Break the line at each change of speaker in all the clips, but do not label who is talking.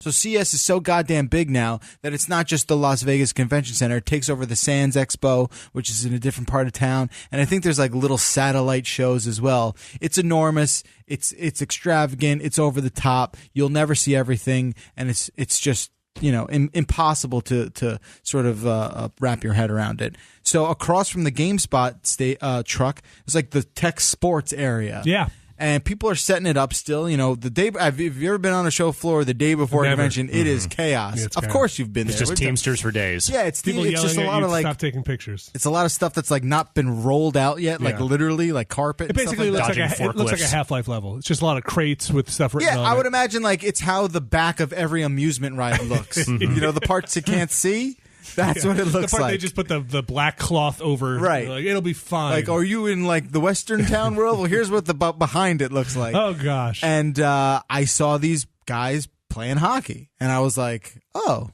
So CES is so goddamn big now that it's not just the Las Vegas Convention Center. It takes over the Sands Expo, which is in a different part of town. And I think there's like little satellite shows as well. It's enormous. It's extravagant. It's over the top. You'll never see everything. And it's just, impossible to sort of wrap your head around it. So across from the GameSpot truck is like the tech sports area.
Yeah.
And people are setting it up still. The day. Have you ever been on a show floor the day before a convention? It is chaos.
Yeah, it's
of
chaos.
course you've been there.
It's just Teamsters for days.
Yeah, it's
People
it's just a
yelling
lot
at
of
you
like
stop taking pictures.
It's a lot of stuff that's like not been rolled out yet, like
Yeah.
literally like carpet.
It basically
and stuff
looks
like
like it looks like a Half-Life level. It's just a lot of crates with stuff
that.
written
Yeah,
on
I would
it.
imagine like it's how the back of every amusement ride looks. The parts you can't see. That's what it looks
the part
like.
They just put the black cloth over.
Right.
Like, it'll be fine.
Like, are you in like the Western town world? Well, here's what the behind it looks like.
Oh gosh.
And I saw these guys playing hockey, and I was like, oh.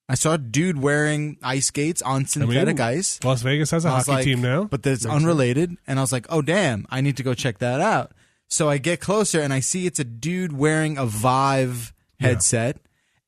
I saw a dude wearing ice skates on synthetic ice.
Las Vegas has a hockey team now.
But that's unrelated. And I was like, oh, damn, I need to go check that out. So I get closer, and I see it's a dude wearing a Vive headset.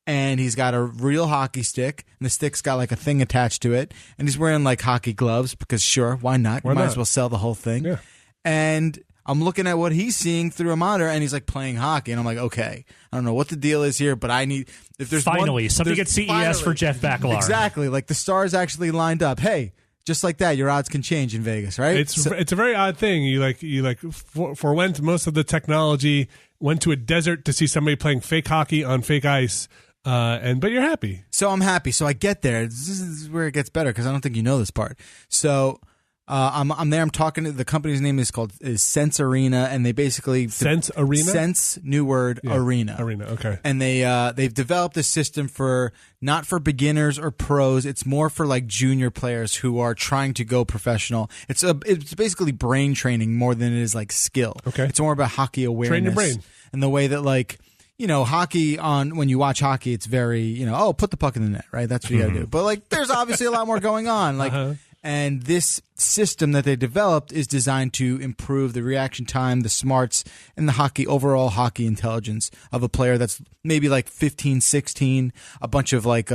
And he's got a real hockey stick, and the stick's got like a thing attached to it. And he's wearing like hockey gloves because, sure, why not? You might as well sell the whole thing.
Yeah.
And I'm looking at what he's seeing through a monitor, and he's like playing hockey. And I'm like, okay, I don't know what the deal is here, but I need if there's
something at CES for Jeff Bakalar.
Exactly, like the stars actually lined up. Hey, just like that, your odds can change in Vegas, right?
It's a very odd thing. You for when most of the technology went to a desert to see somebody playing fake hockey on fake ice. But you're happy.
So I'm happy. So I get there. This is where it gets better because I don't think you know this part. So I'm there. I'm talking to the company's name is Sense Arena, and they basically
Sense Arena.
Sense new word Arena.
Arena. Okay.
And they've developed a system for not for beginners or pros. It's more for like junior players who are trying to go professional. It's basically brain training more than it is like skill.
Okay.
It's more about hockey awareness.
Train your brain.
And the way that like. Hockey when you watch hockey, it's very, put the puck in the net, right? That's what you got to do. But like, there's obviously a lot more going on. Like, and this system that they developed is designed to improve the reaction time, the smarts, and the overall hockey intelligence of a player that's maybe like 15, 16. A bunch of like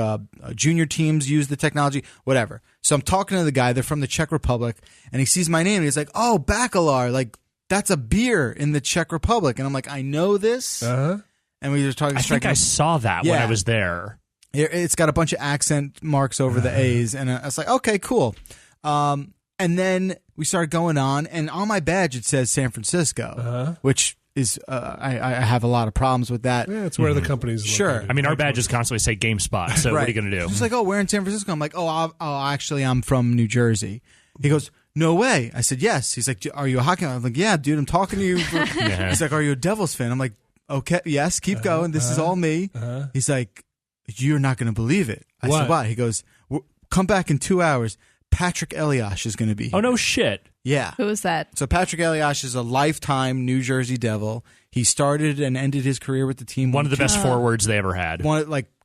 junior teams use the technology, whatever. So I'm talking to the guy. They're from the Czech Republic, and he sees my name, and he's like, "Oh, Bakalar, like that's a beer in the Czech Republic." And I'm like, "I know this." And we were talking.
I think I saw that when I was there.
It's got a bunch of accent marks over the A's, and I was like, okay, cool. And then we started going on, and on my badge it says San Francisco, which is I have a lot of problems with that.
Yeah, it's where the company's
sure.
located.
I mean, our badges constantly say GameSpot, so what are you going to do?
He's like, oh, we're in San Francisco. I'm like, actually, I'm from New Jersey. He goes, no way. I said, yes. He's like, are you a hockey fan? I'm like, yeah, dude, I'm talking to you. He's like, are you a Devils fan? I'm like, okay, yes, keep going. This is all me. He's like, you're not going to believe it. I said, why? He goes, come back in 2 hours. Patrik Eliáš is going to be here.
Oh, no shit.
Yeah.
Who is that?
So Patrik Eliáš is a lifetime New Jersey Devil. He started and ended his career with the team.
One of the best forwards they ever had.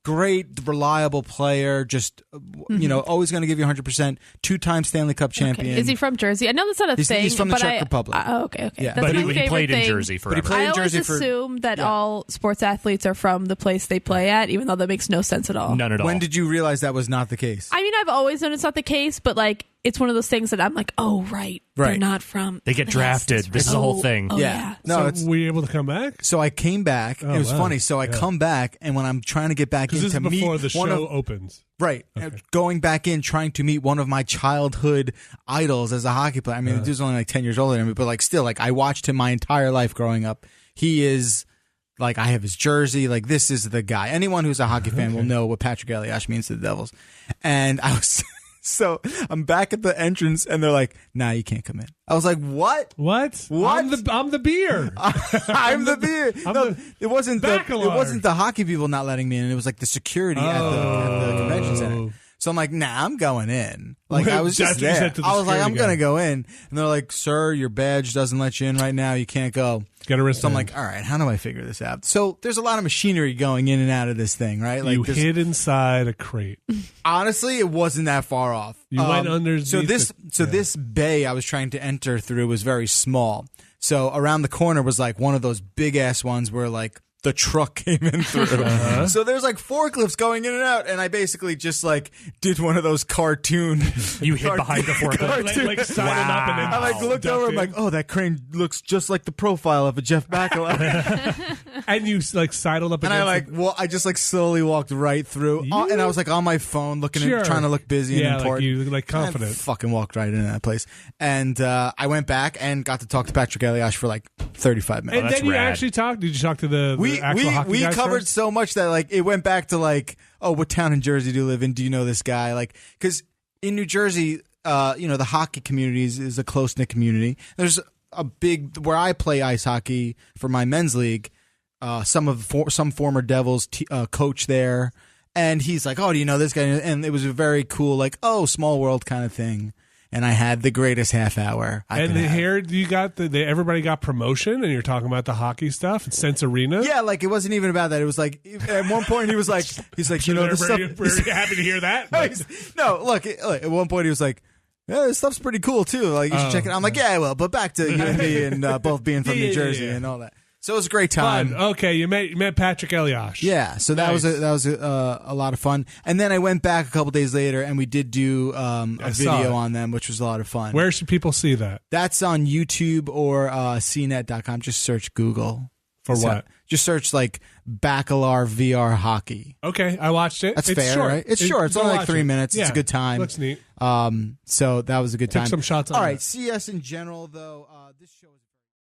Great, reliable player, just, always going to give you 100%. 2-time Stanley Cup champion.
Okay. Is he from Jersey? I know that's not a thing.
He's from the Czech Republic.
Okay.
Yeah.
That's
But
my
he
favorite
played
thing.
in Jersey forever.
But he played
I
in
always
Jersey
assume that all sports athletes are from the place they play at, even though that makes no sense at all.
None at all.
When did you realize that was not the case?
I mean, I've always known it's not the case, but like, it's one of those things that I'm like, oh, right. They're not from.
They get drafted. This is the whole thing.
Oh, yeah.
No,
So were you able to come back?
So I came back. It was funny. So I come back, and when I'm trying to get back in
This
to
is
meet
before the show opens.
Right. Going back in, trying to meet one of my childhood idols as a hockey player. I mean, the dude's only like 10 years older than me, but like still, like I watched him my entire life growing up. He is like, I have his jersey. Like, this is the guy. Anyone who's a hockey fan will know what Patrik Eliáš means to the Devils. And I was... So I'm back at the entrance, and they're like, "Nah, you can't come in." I was like, "What?
What? I'm the beer.
I'm the beer." It wasn't
Bakalar.
It wasn't the hockey people not letting me in. It was like the security at the convention center. So I'm like, nah, I'm going in. Like, I was just there. I was like, I'm going to go in. And they're like, sir, your badge doesn't let you in right now. You can't go. So I'm like, all right, how do I figure this out? So there's a lot of machinery going in and out of this thing, right? Like,
you hid inside a crate.
Honestly, it wasn't that far off.
You went underneath.
So this bay I was trying to enter through was very small. So around the corner was like one of those big ass ones where like the truck came in through. So there's like forklifts going in and out, and I basically just like did one of those cartoon.
You hid behind the forklift.
Like sign them up and then
I like looked over. I'm like, oh, that crane looks just like the profile of a Jeff Bakalar.
And you like sidled up,
and I just like slowly walked right through, and I was like on my phone looking at, trying to look busy and important.
Like you like confident.
And fucking walked right into that place, and I went back and got to talk to Patrik Eliáš for like 35 minutes.
And then you actually talked. Did you talk to the actual hockey guys
covered
first?
so much that like it went back to like, oh, what town in Jersey do you live in? Do you know this guy? Like, because in New Jersey, the hockey community is a close knit community. There's a big where I play ice hockey for my men's league. Some former Devils coach there, and he's like, oh, do you know this guy? And it was a very cool, like, oh, small world kind of thing. And I had the greatest half hour.
Here you got everybody got promotion, and you're talking about the hockey stuff at Sense Arena.
Yeah, like it wasn't even about that. It was like at one point he's like, you know, this stuff.
We're happy to hear that.
No, look, at one point he was like, yeah, this stuff's pretty cool too. Like you should check it out. I'm like, yeah, well, but back to you and me and both being from New Jersey and all that. So it was a great time.
Fun. Okay, you met Patrik Eliáš.
Yeah, so that was a lot of fun. And then I went back a couple days later, and we did do a video on them, which was a lot of fun.
Where should people see that?
That's on YouTube or cnet.com. Just search Google.
For what?
Just search like Bakalar VR hockey.
Okay, I watched it.
That's fair, short. Right? It's short. It's only like 3 minutes. Yeah, it's a good time.
Looks neat.
So that was a good time.
Took some shots on
All right, CES in general, though, this show is